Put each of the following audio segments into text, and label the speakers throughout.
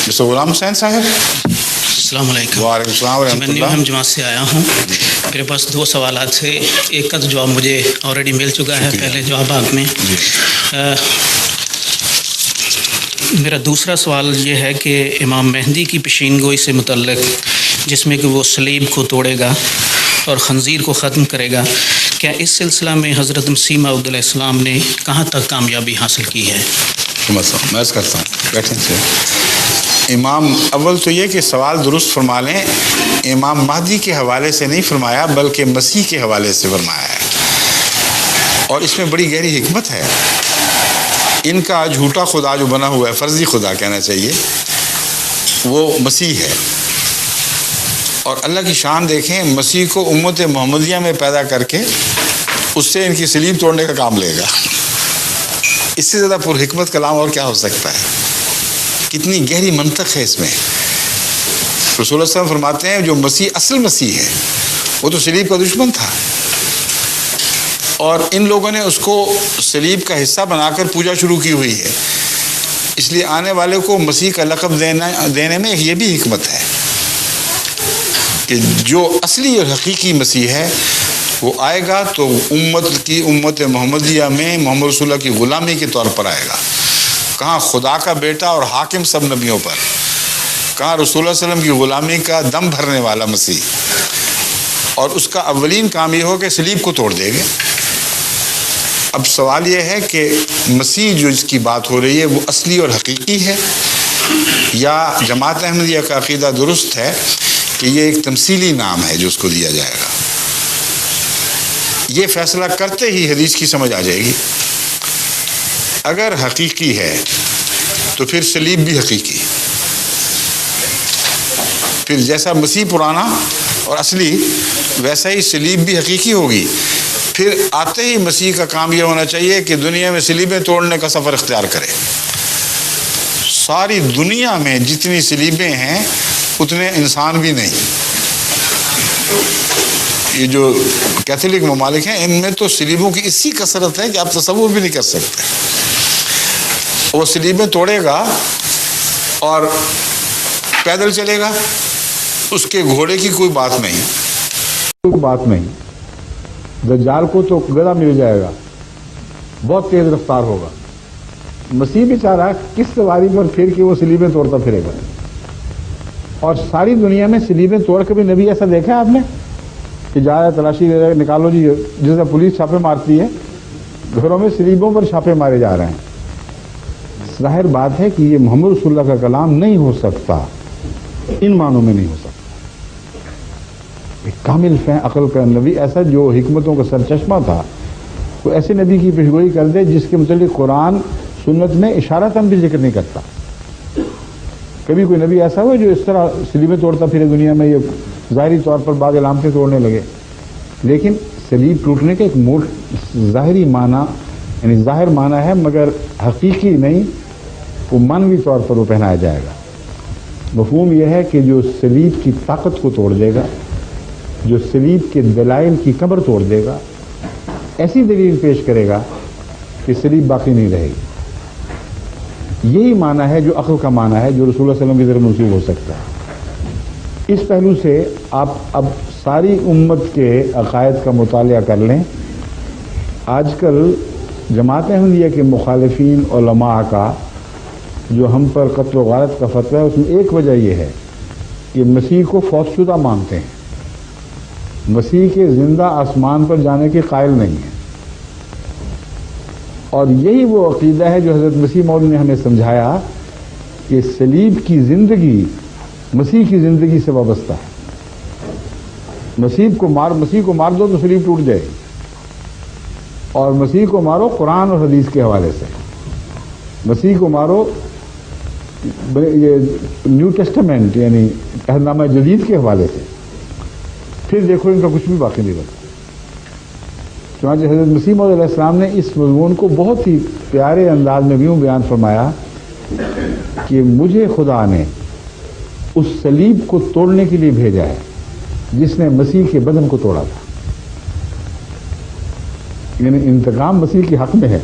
Speaker 1: Mister Ghulam حسین صاحب.
Speaker 2: السلام علیکم.
Speaker 1: وعلیکم السلام ورحمۃ
Speaker 2: میں
Speaker 1: اللہ.
Speaker 2: نیو ہم جماعت سے آیا ہوں. میرے پاس 2 سوالات تھے. ایک کا تو جواب مجھے آلریڈی مل چکا ہے پہلے جوابات میں. میرا دوسرا سوال یہ ہے کہ امام مہدی کی پیشین گوئی سے متعلق، جس میں کہ وہ صلیب کو توڑے گا اور خنزیر کو ختم کرے گا، کیا اس سلسلہ میں حضرت مسیح موعود علیہ السلام نے کہاں تک کامیابی حاصل کی ہے؟
Speaker 1: میں کرتا ہوں. بیٹھیں سے امام اول تو یہ کہ سوال درست فرما لیں. امام مہدی کے حوالے سے نہیں فرمایا بلکہ مسیح کے حوالے سے فرمایا ہے، اور اس میں بڑی گہری حکمت ہے. ان کا جھوٹا خدا جو بنا ہوا ہے، فرضی خدا کہنا چاہیے، وہ مسیح ہے. اور اللہ کی شان دیکھیں، مسیح کو امت محمدیہ میں پیدا کر کے اس سے ان کی صلیب توڑنے کا کام لے گا. اس سے زیادہ پر حکمت کلام اور کیا ہو سکتا ہے؟ کتنی گہری منطق ہے اس میں. رسول اللہ صلی اللہ علیہ وسلم فرماتے ہیں جو مسیح اصل مسیح ہے وہ تو صلیب کا دشمن تھا، اور ان لوگوں نے اس کو صلیب کا حصہ بنا کر پوجا شروع کی ہوئی ہے. اس لیے آنے والے کو مسیح کا لقب دینے میں یہ بھی حکمت ہے کہ جو اصلی اور حقیقی مسیح ہے وہ آئے گا تو امت محمدیہ میں محمد رسول اللہ کی غلامی کے طور پر آئے گا. کہاں خدا کا بیٹا اور حاکم سب نبیوں پر، کہاں رسول اللہ صلی اللہ علیہ وسلم کی غلامی کا دم بھرنے والا مسیح. اور اس کا اولین کام یہ ہو کہ صلیب کو توڑ دے گے. اب سوال یہ ہے کہ مسیح جو اس کی بات ہو رہی ہے وہ اصلی اور حقیقی ہے، یا جماعت احمدیہ کا عقیدہ درست ہے کہ یہ ایک تمثیلی نام ہے جو اس کو دیا جائے گا. یہ فیصلہ کرتے ہی حدیث کی سمجھ آ جائے گی. اگر حقیقی ہے تو پھر صلیب بھی حقیقی، پھر جیسا مسیح پرانا اور اصلی ویسا ہی صلیب بھی حقیقی ہوگی. پھر آتے ہی مسیح کا کام یہ ہونا چاہیے کہ دنیا میں صلیبیں توڑنے کا سفر اختیار کرے. ساری دنیا میں جتنی صلیبیں ہیں اتنے انسان بھی نہیں. یہ جو کیتھولک ممالک ہیں ان میں تو صلیبوں کی اسی کثرت ہے کہ آپ تصور بھی نہیں کر سکتے. وہ صلیبیں توڑے گا اور پیدل چلے گا، اس کے گھوڑے کی کوئی بات نہیں. دجال کو تو گدھا مل جائے گا، بہت تیز رفتار ہوگا. مسیح بیچارہ کس سواری پر پھر کے وہ صلیبیں توڑتا پھرے گا. اور ساری دنیا میں صلیبیں توڑ کے بھی نبی ایسا دیکھا ہے آپ نے کہ جا رہا تلاشی دے رہے نکالو جی، جیسے پولیس چھاپے مارتی ہے، گھروں میں صلیبوں پر چھاپے مارے جا رہے ہیں. ظاہر بات ہے کہ یہ محمد رسول اللہ کا کلام نہیں ہو سکتا، ان معنوں میں نہیں ہو سکتا. ایک کامل عقل کا نبی، ایسا جو حکمتوں کا سرچشمہ تھا، وہ ایسے نبی کی پیشگوئی کر دے جس کے متعلق قرآن سنت میں اشارتاً بھی ذکر نہیں کرتا. کبھی کوئی نبی ایسا ہوا جو اس طرح صلیبیں توڑتا پھرے دنیا میں، یہ ظاہری طور پر بعض علامتیں توڑنے لگے. لیکن صلیب ٹوٹنے کا ایک ظاہری معنی، یعنی ظاہر معنی ہے مگر حقیقی نہیں، وہ معنوی طور پر وہ پہنایا جائے گا. مفہوم یہ ہے کہ جو صلیب کی طاقت کو توڑ دے گا، جو صلیب کے دلائل کی قبر توڑ دے گا، ایسی دلیل پیش کرے گا کہ صلیب باقی نہیں رہے گی. یہی معنی ہے جو عقل کا معنی ہے، جو رسول اللہ صلی اللہ علیہ وسلم کی طرف منسوب ہو سکتا ہے. اس پہلو سے آپ اب ساری امت کے عقائد کا مطالعہ کر لیں. آج کل جماعت احمدیہ کے مخالفین علماء کا جو ہم پر قتل و غارت کا فتویٰ ہے، اس میں ایک وجہ یہ ہے کہ مسیح کو فوت شدہ مانتے ہیں، مسیح کے زندہ آسمان پر جانے کے قائل نہیں ہیں. اور یہی وہ عقیدہ ہے جو حضرت مسیح موعود نے ہمیں سمجھایا کہ صلیب کی زندگی مسیح کی زندگی سے وابستہ ہے. مسیح کو مار دو تو صلیب ٹوٹ جائے گی، اور مسیح کو مارو قرآن اور حدیث کے حوالے سے. مسیح کو مارو یہ نیو ٹیسٹمنٹ یعنی عہد نامہ جدید کے حوالے سے، پھر دیکھو ان کا کچھ بھی باقی نہیں بچا. چنانچہ حضرت مسیح موعود علیہ السلام نے اس مضمون کو بہت ہی پیارے انداز میں یوں بیان فرمایا کہ مجھے خدا نے اس صلیب کو توڑنے کے لیے بھیجا ہے جس نے مسیح کے بدن کو توڑا تھا. یعنی انتقام مسیح کے حق میں ہے،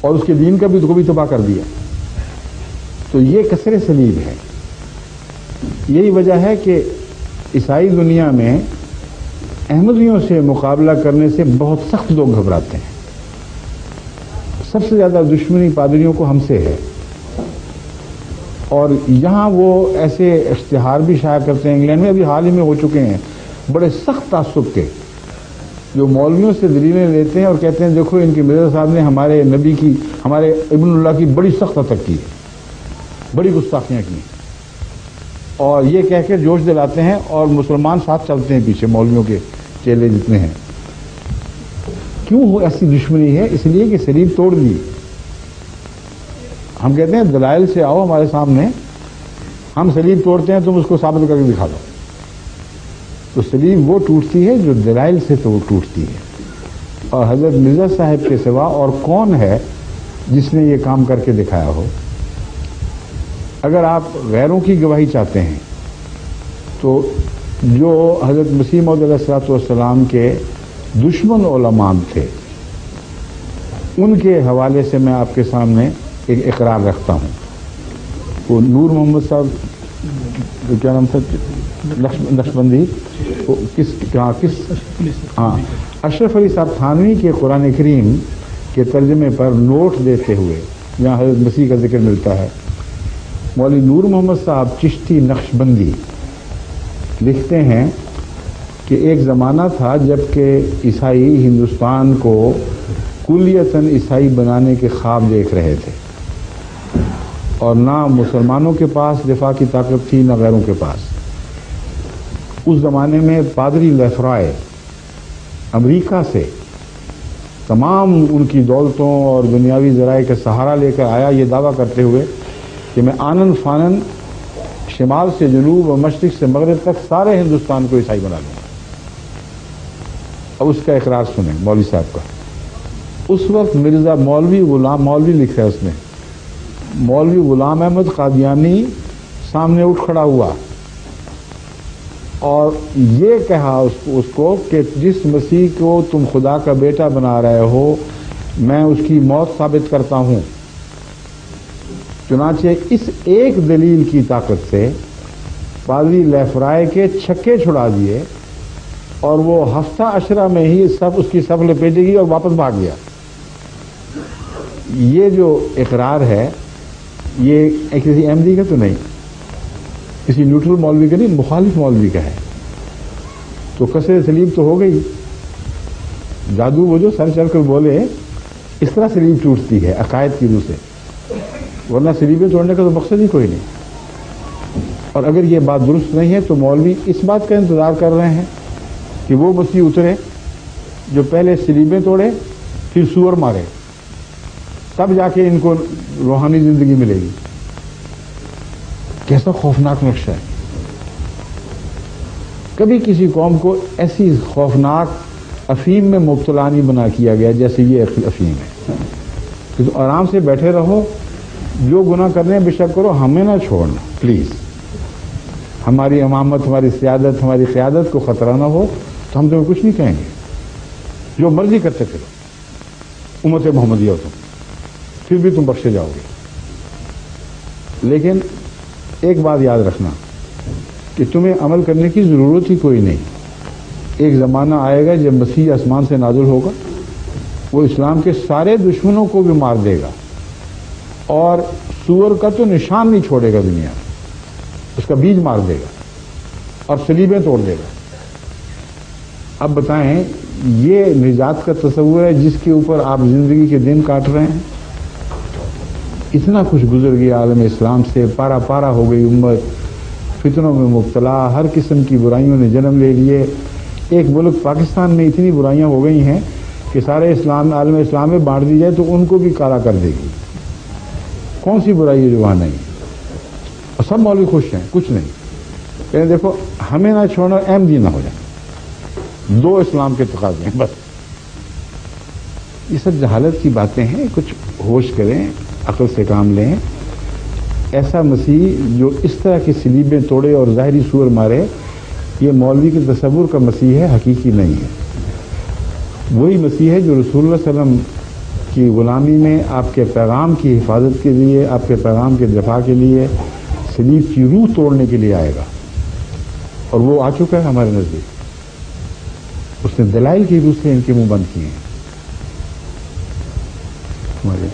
Speaker 1: اور اس کے دین کا بھی کو بھی تباہ کر دیا.
Speaker 3: تو یہ کسر صلیب ہے. یہی وجہ ہے کہ عیسائی دنیا میں احمدیوں سے مقابلہ کرنے سے بہت سخت لوگ گھبراتے ہیں. سب سے زیادہ دشمنی پادریوں کو ہم سے ہے، اور یہاں وہ ایسے اشتہار بھی شائع کرتے ہیں. انگلینڈ میں ابھی حال ہی میں ہو چکے ہیں بڑے سخت تعصب کے، جو مولویوں سے دلیلیں لیتے ہیں اور کہتے ہیں دیکھو ان کے مرزا صاحب نے ہمارے نبی کی، ہمارے ابن اللہ کی بڑی سخت اتک کی ہے، بڑی گستاخیاں کی، اور یہ کہہ کے جوش دلاتے ہیں، اور مسلمان ساتھ چلتے ہیں پیچھے، مولویوں کے چیلے جتنے ہیں. کیوں وہ ایسی دشمنی ہے؟ اس لیے کہ صلیب توڑ دی. ہم کہتے ہیں دلائل سے آؤ ہمارے سامنے، ہم صلیب توڑتے ہیں تم اس کو ثابت کر کے دکھا دو. تو صلیب وہ ٹوٹتی ہے جو دلائل سے تو ٹوٹتی ہے. اور حضرت مرزا صاحب کے سوا اور کون ہے جس نے یہ کام کر کے دکھایا ہو؟ اگر آپ غیروں کی گواہی چاہتے ہیں تو جو حضرت مسیح موعود علیہ الصلوۃ والسلام کے دشمن علماء تھے ان کے حوالے سے میں آپ کے سامنے ایک اقرار رکھتا ہوں. وہ نور محمد صاحب کیا نام تھا، نقشبندی، ہاں اشرف علی صاحب تھانوی کے قرآن کریم کے ترجمے پر نوٹ دیتے ہوئے جہاں حضرت مسیح کا ذکر ملتا ہے، مولوی نور محمد صاحب چشتی نقشبندی لکھتے ہیں کہ ایک زمانہ تھا جب کہ عیسائی ہندوستان کو کلیتاً عیسائی بنانے کے خواب دیکھ رہے تھے، اور نہ مسلمانوں کے پاس دفاع کی طاقت تھی نہ غیروں کے پاس. اس زمانے میں پادری لیفرائے امریکہ سے تمام ان کی دولتوں اور دنیاوی ذرائع کا سہارا لے کر آیا، یہ دعویٰ کرتے ہوئے کہ میں آنن فانن شمال سے جنوب اور مشرق سے مغرب تک سارے ہندوستان کو عیسائی بنا لوں. اب اس کا اقرار سنیں مولوی صاحب کا. اس وقت مرزا مولوی لکھا ہے اس میں، مولوی غلام احمد قادیانی سامنے اٹھ کھڑا ہوا اور یہ کہا اس کو کہ جس مسیح کو تم خدا کا بیٹا بنا رہے ہو میں اس کی موت ثابت کرتا ہوں. چنانچہ اس ایک دلیل کی طاقت سے پادری لیفرائے کے چھکے چھڑا دیے، اور وہ ہفتہ عشرہ میں ہی سب اس کی صف لپیٹے گی اور واپس بھاگ گیا. یہ جو اقرار ہے یہ کسی احمدی کا تو نہیں، کسی نیوٹرل مولوی کا نہیں، مخالف مولوی کا ہے. تو کسر صلیب تو ہو گئی. جادو وہ جو سر چل کر بولے اس طرح صلیب ٹوٹتی ہے عقائد کی روح سے، ورنہ صلیبیں توڑنے کا تو مقصد ہی کوئی نہیں. اور اگر یہ بات درست نہیں ہے تو مولوی اس بات کا انتظار کر رہے ہیں کہ وہ مسیح اترے جو پہلے صلیبیں توڑے پھر سور مارے، تب جا کے ان کو روحانی زندگی ملے گی. کیسا خوفناک نقشہ ہے. کبھی کسی قوم کو ایسی خوفناک افیم میں مبتلا نہیں بنا کیا گیا جیسے یہ افیم ہے. تو آرام سے بیٹھے رہو، جو گناہ کرنے بے شک کرو، ہمیں نہ چھوڑنا پلیز. ہماری امامت، ہماری سیادت، ہماری قیادت کو خطرہ نہ ہو تو ہم تمہیں کچھ نہیں کہیں گے. جو مرضی کرتے پھرو، امت محمدیہ ہو تم، پھر بھی تم بخشے جاؤ گے. لیکن ایک بات یاد رکھنا کہ تمہیں عمل کرنے کی ضرورت ہی کوئی نہیں. ایک زمانہ آئے گا جب مسیح آسمان سے نازل ہوگا، وہ اسلام کے سارے دشمنوں کو بھی مار دے گا اور سور کا تو نشان نہیں چھوڑے گا دنیا میں، اس کا بیج مار دے گا اور صلیبیں توڑ دے گا. اب بتائیں یہ نجات کا تصور ہے جس کے اوپر آپ زندگی کے دن کاٹ رہے ہیں؟ اتنا کچھ گزر گیا عالم اسلام سے، پارا پارا ہو گئی امت، فتنوں میں مبتلا، ہر قسم کی برائیوں نے جنم لے لیے. ایک ملک پاکستان میں اتنی برائیاں ہو گئی ہیں کہ سارے اسلام عالم اسلام میں بانٹ دی جائے تو ان کو بھی کالا کر دے گی. کون سی برائی ہے جو وہاں نہیں؟ اور سب مولوی خوش ہیں، کچھ نہیں. کہ دیکھو ہمیں نہ چھوڑنا، احمدی نہ ہو جائیں. دو اسلام کے تقاضے ہیں بس. یہ سب جہالت کی باتیں ہیں. کچھ ہوش کریں، عقل سے کام لیں. ایسا مسیح جو اس طرح کی صلیبیں توڑے اور ظاہری سور مارے، یہ مولوی کے تصور کا مسیح ہے، حقیقی نہیں ہے. وہی مسیح ہے جو رسول اللہ صلی اللہ علیہ وسلم کہ غلامی میں آپ کے پیغام کی حفاظت کے لیے، آپ کے پیغام کے دفاع کے لیے صلیب کی روح توڑنے کے لیے آئے گا، اور وہ آ چکا ہے ہمارے نزدیک۔ اس نے دلائل کی روح سے ان کے منہ بند کیے ہیں ہمارے